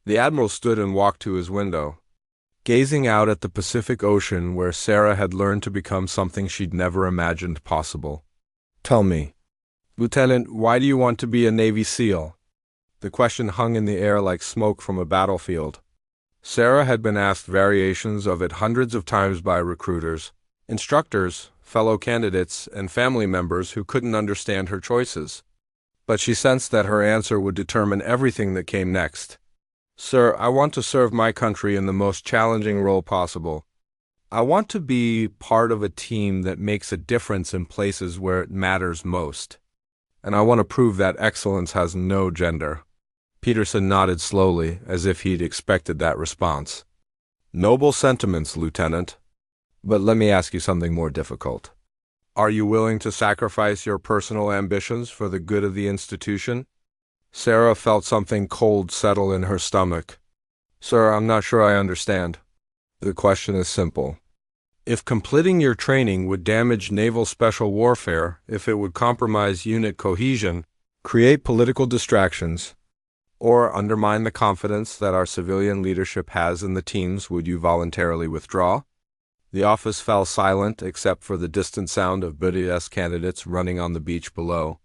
The Admiral stood and walked to his window, gazing out at the Pacific Ocean where Sarah had learned to become something she'd never imagined possible. Tell me, Lieutenant, why do you want to be a Navy SEAL? The question hung in the air like smoke from a battlefield. Sarah had been asked variations of it hundreds of times by recruiters, instructors, fellow candidates, and family members who couldn't understand her choices. But she sensed that her answer would determine everything that came next. Sir, I want to serve my country in the most challenging role possible. I want to be part of a team that makes a difference in places where it matters most. And I want to prove that excellence has no gender. Peterson nodded slowly, as if he'd expected that response. Noble sentiments, Lieutenant. But let me ask you something more difficult. Are you willing to sacrifice your personal ambitions for the good of the institution? Sarah felt something cold settle in her stomach. Sir, I'm not sure I understand. The question is simple. If completing your training would damage naval special warfare, if it would compromise unit cohesion, create political distractions, or undermine the confidence that our civilian leadership has in the teams, would you voluntarily withdraw? The office fell silent except for the distant sound of BUDS candidates running on the beach below.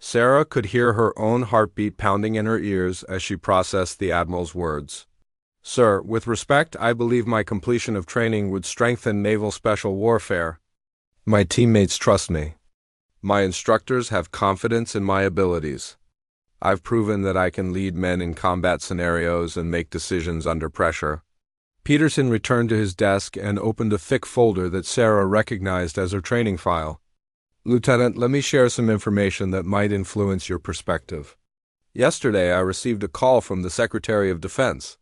Sarah could hear her own heartbeat pounding in her ears as she processed the Admiral's words. Sir, with respect, I believe my completion of training would strengthen naval special warfare. My teammates trust me. My instructors have confidence in my abilities. I've proven that I can lead men in combat scenarios and make decisions under pressure. Peterson returned to his desk and opened a thick folder that Sarah recognized as her training file. Lieutenant, let me share some information that might influence your perspective. Yesterday, I received a call from the Secretary of Defense.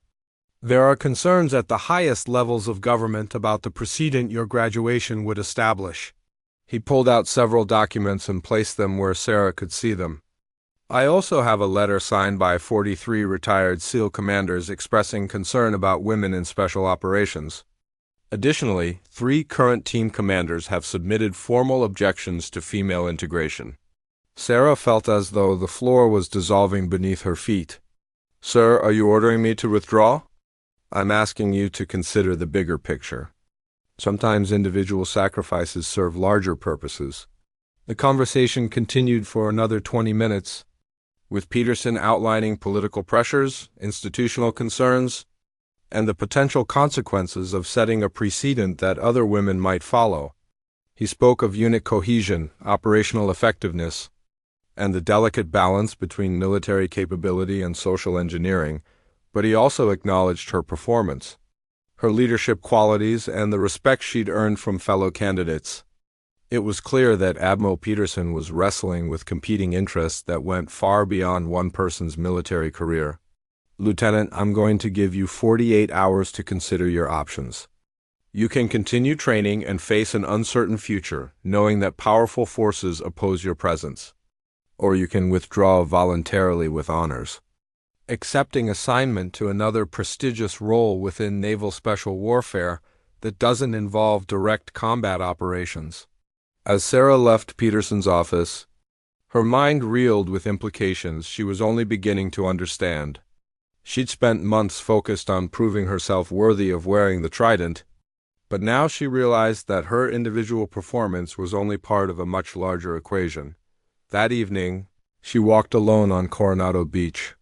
There are concerns at the highest levels of government about the precedent your graduation would establish. He pulled out several documents and placed them where Sarah could see them. I also have a letter signed by 43 retired SEAL commanders expressing concern about women in special operations. Additionally, 3 current team commanders have submitted formal objections to female integration. Sarah felt as though the floor was dissolving beneath her feet. Sir, are you ordering me to withdraw? I'm asking you to consider the bigger picture. Sometimes individual sacrifices serve larger purposes. The conversation continued for another 20 minutes, with Peterson outlining political pressures, institutional concerns, and the potential consequences of setting a precedent that other women might follow. He spoke of unit cohesion, operational effectiveness, and the delicate balance between military capability and social engineering, but he also acknowledged her performance, her leadership qualities, and the respect she'd earned from fellow candidates. It was clear that Admiral Peterson was wrestling with competing interests that went far beyond one person's military career. Lieutenant, I'm going to give you 48 hours to consider your options. You can continue training and face an uncertain future, knowing that powerful forces oppose your presence. Or you can withdraw voluntarily with honors, accepting assignment to another prestigious role within naval special warfare that doesn't involve direct combat operations. As Sarah left Peterson's office, her mind reeled with implications she was only beginning to understand. She'd spent months focused on proving herself worthy of wearing the trident, but now she realized that her individual performance was only part of a much larger equation. That evening, she walked alone on Coronado Beach,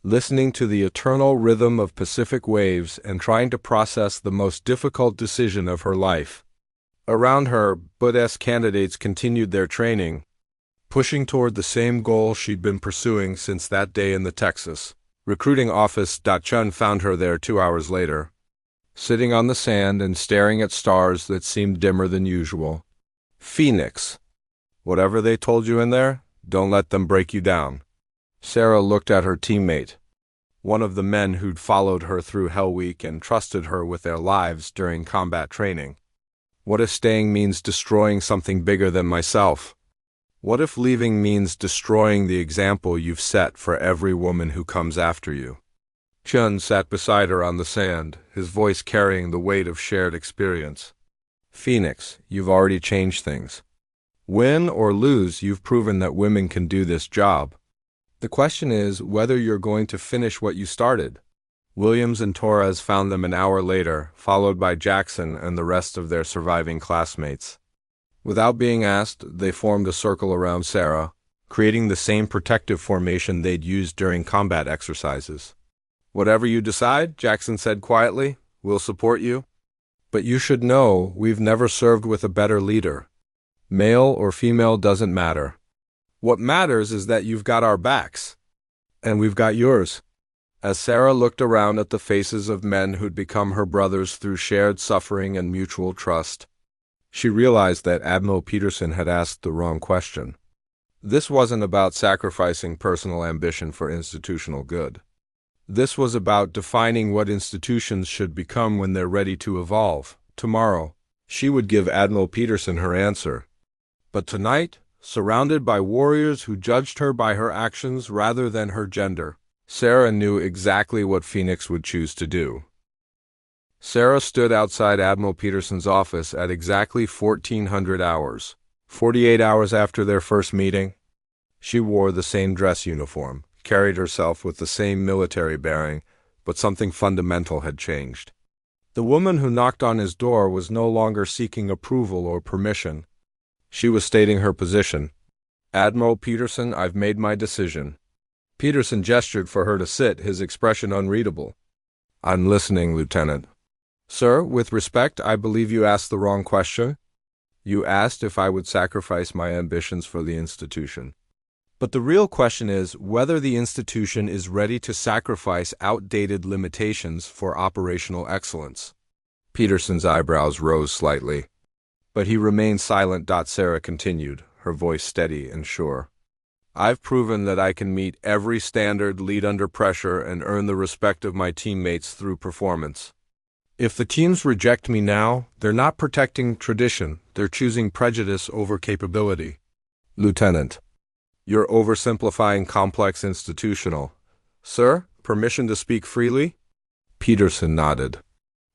listening to the eternal rhythm of Pacific waves and trying to process the most difficult decision of her life. Around her, Buddhist candidates continued their training, pushing toward the same goal she'd been pursuing since that day in the Texas recruiting office. Chun found her there 2 hours later, sitting on the sand and staring at stars that seemed dimmer than usual. Phoenix. Whatever they told you in there, don't let them break you down. Sarah looked at her teammate, one of the men who'd followed her through Hell Week and trusted her with their lives during combat training. What if staying means destroying something bigger than myself? What if leaving means destroying the example you've set for every woman who comes after you? Chun sat beside her on the sand, his voice carrying the weight of shared experience. Phoenix, you've already changed things. Win or lose, you've proven that women can do this job. The question is whether you're going to finish what you started. Williams and Torres found them an hour later, followed by Jackson and the rest of their surviving classmates. Without being asked, they formed a circle around Sarah, creating the same protective formation they'd used during combat exercises. Whatever you decide, Jackson said quietly, we'll support you. But you should know we've never served with a better leader. Male or female doesn't matter. What matters is that you've got our backs. And we've got yours. As Sarah looked around at the faces of men who'd become her brothers through shared suffering and mutual trust, she realized that Admiral Peterson had asked the wrong question. This wasn't about sacrificing personal ambition for institutional good. This was about defining what institutions should become when they're ready to evolve. Tomorrow, she would give Admiral Peterson her answer. But tonight, surrounded by warriors who judged her by her actions rather than her gender, Sarah knew exactly what Phoenix would choose to do. Sarah stood outside Admiral Peterson's office at exactly 1400 hours, 48 hours after their first meeting. She wore the same dress uniform, carried herself with the same military bearing, but something fundamental had changed. The woman who knocked on his door was no longer seeking approval or permission. She was stating her position. Admiral Peterson, I've made my decision. Peterson gestured for her to sit, his expression unreadable. I'm listening, Lieutenant. Sir, with respect, I believe you asked the wrong question. You asked if I would sacrifice my ambitions for the institution. But the real question is whether the institution is ready to sacrifice outdated limitations for operational excellence. Peterson's eyebrows rose slightly, but he remained silent. Sarah continued, her voice steady and sure. I've proven that I can meet every standard, lead under pressure, and earn the respect of my teammates through performance. If the teams reject me now, they're not protecting tradition, they're choosing prejudice over capability. Lieutenant, you're oversimplifying complex institutional. Sir, permission to speak freely? Peterson nodded.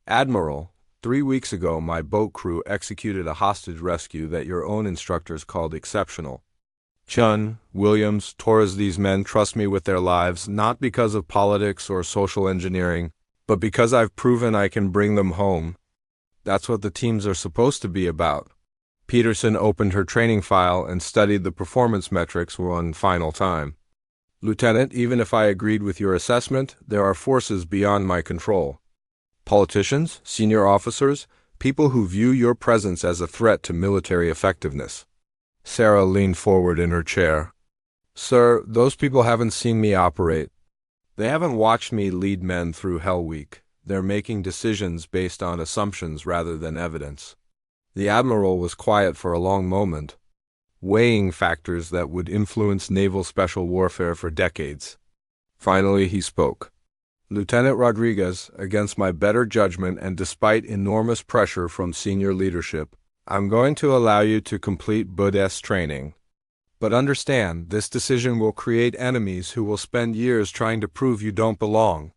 Admiral, 3 weeks ago, my boat crew executed a hostage rescue that your own instructors called exceptional. Chun, Williams, Torres, these men trust me with their lives, not because of politics or social engineering, but because I've proven I can bring them home. That's what the teams are supposed to be about. Peterson opened her training file and studied the performance metrics one final time. Lieutenant, even if I agreed with your assessment, there are forces beyond my control. Politicians, senior officers, people who view your presence as a threat to military effectiveness. Sarah leaned forward in her chair. Sir, those people haven't seen me operate. They haven't watched me lead men through Hell Week. They're making decisions based on assumptions rather than evidence. The Admiral was quiet for a long moment, weighing factors that would influence naval special warfare for decades. Finally, he spoke. Lieutenant Rodriguez, against my better judgment and despite enormous pressure from senior leadership, I'm going to allow you to complete Buddhist training. But understand, this decision will create enemies who will spend years trying to prove you don't belong.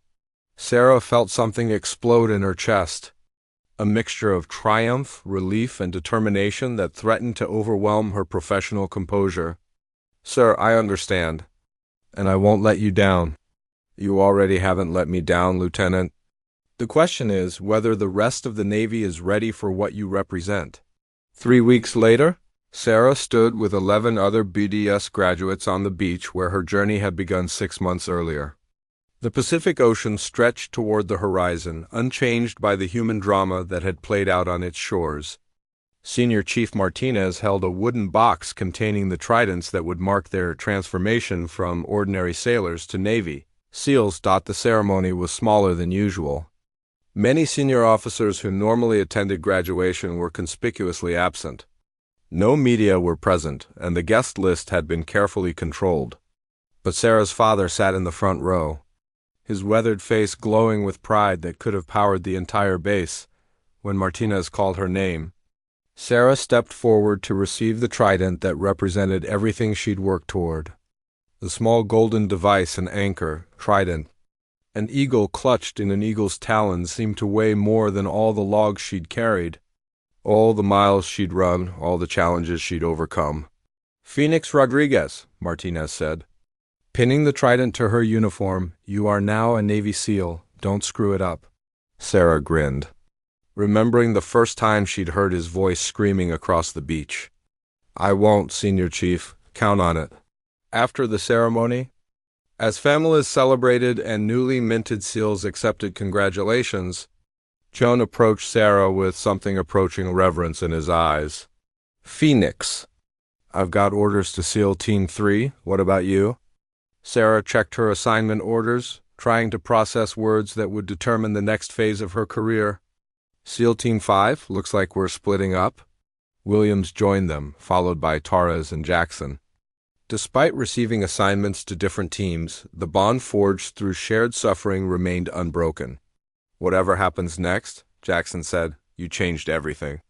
Sarah felt something explode in her chest, a mixture of triumph, relief, and determination that threatened to overwhelm her professional composure. Sir, I understand, and I won't let you down. You already haven't let me down, Lieutenant. The question is whether the rest of the Navy is ready for what you represent. 3 weeks later, Sarah stood with 11 other BDS graduates on the beach where her journey had begun 6 months earlier. The Pacific Ocean stretched toward the horizon, unchanged by the human drama that had played out on its shores. Senior Chief Martinez held a wooden box containing the tridents that would mark their transformation from ordinary sailors to Navy SEALs. The ceremony was smaller than usual. Many senior officers who normally attended graduation were conspicuously absent. No media were present, and the guest list had been carefully controlled. But Sarah's father sat in the front row, his weathered face glowing with pride that could have powered the entire base. When Martinez called her name, Sarah stepped forward to receive the trident that represented everything she'd worked toward. The small golden device and anchor, trident, an eagle clutched in an eagle's talons, seemed to weigh more than all the logs she'd carried, all the miles she'd run, all the challenges she'd overcome. Phoenix Rodriguez, Martinez said, pinning the trident to her uniform, you are now a Navy SEAL. Don't screw it up. Sarah grinned, remembering the first time she'd heard his voice screaming across the beach. I won't, Senior Chief. Count on it. After the ceremony, as families celebrated and newly minted SEALs accepted congratulations, Joan approached Sarah with something approaching reverence in his eyes. Phoenix, I've got orders to SEAL Team 3. What about you? Sarah checked her assignment orders, trying to process words that would determine the next phase of her career. SEAL Team 5, looks like we're splitting up. Williams joined them, followed by Torres and Jackson. Despite receiving assignments to different teams, the bond forged through shared suffering remained unbroken. Whatever happens next, Jackson said, you changed everything.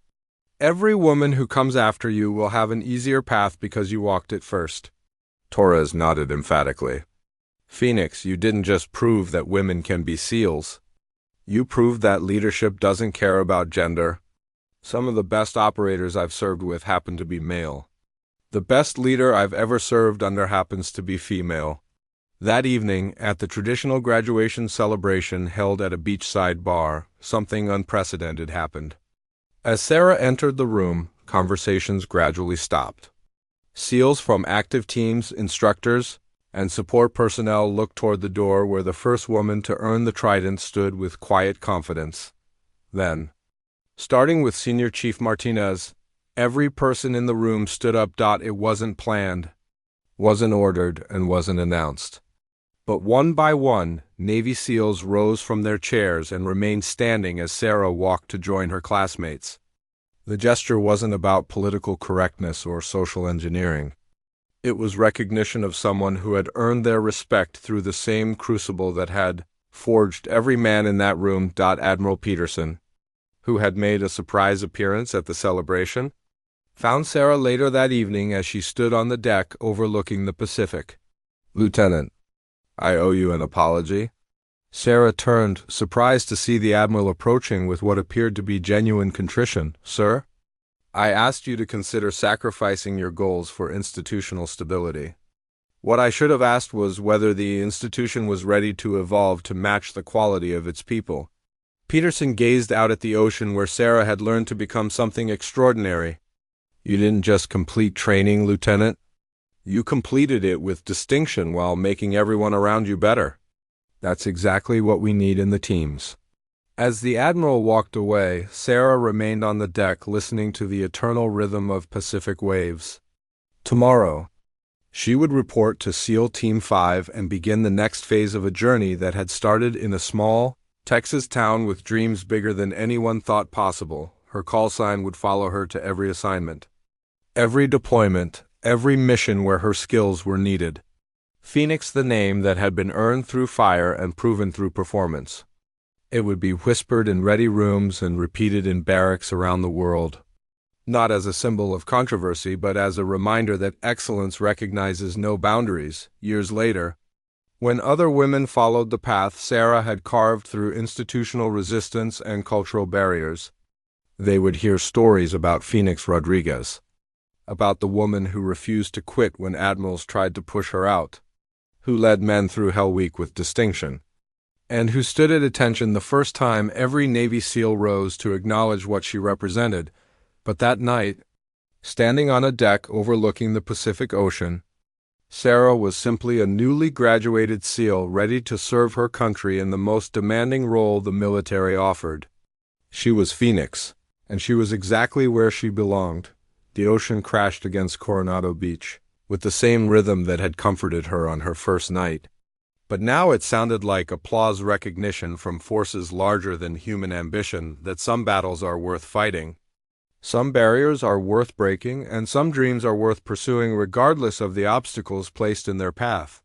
Every woman who comes after you will have an easier path because you walked it first. Torres nodded emphatically. Phoenix, you didn't just prove that women can be SEALs. You proved that leadership doesn't care about gender. Some of the best operators I've served with happen to be male. The best leader I've ever served under happens to be female. That evening, at the traditional graduation celebration held at a beachside bar, something unprecedented happened. As Sarah entered the room, conversations gradually stopped. SEALs from active teams, instructors, and support personnel looked toward the door where the first woman to earn the trident stood with quiet confidence. Then, starting with Senior Chief Martinez, every person in the room stood up. It wasn't planned, wasn't ordered, and wasn't announced. But one by one, Navy SEALs rose from their chairs and remained standing as Sarah walked to join her classmates. The gesture wasn't about political correctness or social engineering. It was recognition of someone who had earned their respect through the same crucible that had forged every man in that room. Admiral Peterson, who had made a surprise appearance at the celebration, found Sarah later that evening as she stood on the deck overlooking the Pacific. Lieutenant, I owe you an apology. Sarah turned, surprised to see the Admiral approaching with what appeared to be genuine contrition. "Sir, I asked you to consider sacrificing your goals for institutional stability. What I should have asked was whether the institution was ready to evolve to match the quality of its people." Peterson gazed out at the ocean where Sarah had learned to become something extraordinary. "You didn't just complete training, Lieutenant. You completed it with distinction while making everyone around you better. That's exactly what we need in the teams." As the Admiral walked away, Sarah remained on the deck listening to the eternal rhythm of Pacific waves. Tomorrow, she would report to SEAL Team 5 and begin the next phase of a journey that had started in a small Texas town with dreams bigger than anyone thought possible. Her call sign would follow her to every assignment, every deployment, every mission where her skills were needed. Phoenix, the name that had been earned through fire and proven through performance. It would be whispered in ready rooms and repeated in barracks around the world. Not as a symbol of controversy, but as a reminder that excellence recognizes no boundaries. Years later, when other women followed the path Sarah had carved through institutional resistance and cultural barriers, they would hear stories about Phoenix Rodriguez, about the woman who refused to quit when admirals tried to push her out, who led men through Hell Week with distinction, and who stood at attention the first time every Navy SEAL rose to acknowledge what she represented. But that night, standing on a deck overlooking the Pacific Ocean, Sarah was simply a newly graduated SEAL ready to serve her country in the most demanding role the military offered. She was Phoenix, and she was exactly where she belonged. The ocean crashed against Coronado Beach, with the same rhythm that had comforted her on her first night. But now it sounded like applause recognition from forces larger than human ambition that some battles are worth fighting. Some barriers are worth breaking, and some dreams are worth pursuing regardless of the obstacles placed in their path.